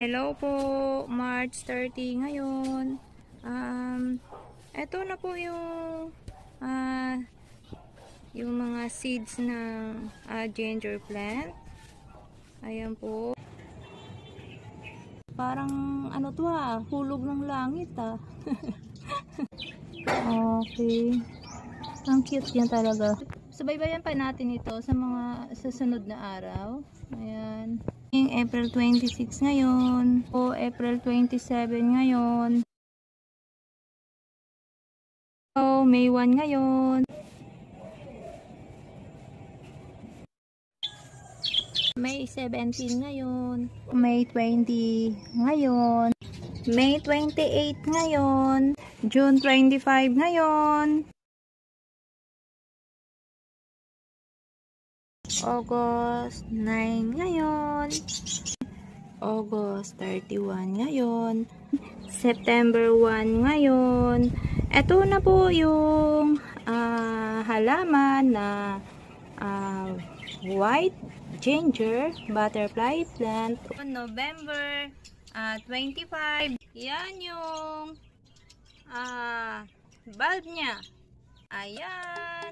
Hello po, March 30 ngayon. Ito na po ah, yung mga seeds ng ginger plant. Ayan po. Parang ano to hulog ng langit Okay. Ang cute yan talaga. Subaybayan pa natin ito sa mga susunod na araw. Ayan. April 26 ngayon. O April 27 ngayon. O May 1 ngayon. May 17 ngayon. May 20 ngayon. May 28 ngayon. June 25 ngayon. August 9 ngayon. August 31 ngayon. September 1 ngayon. Ito na po yung halaman na white ginger butterfly plant. November 25. Yan yung bulb niya. Ayan.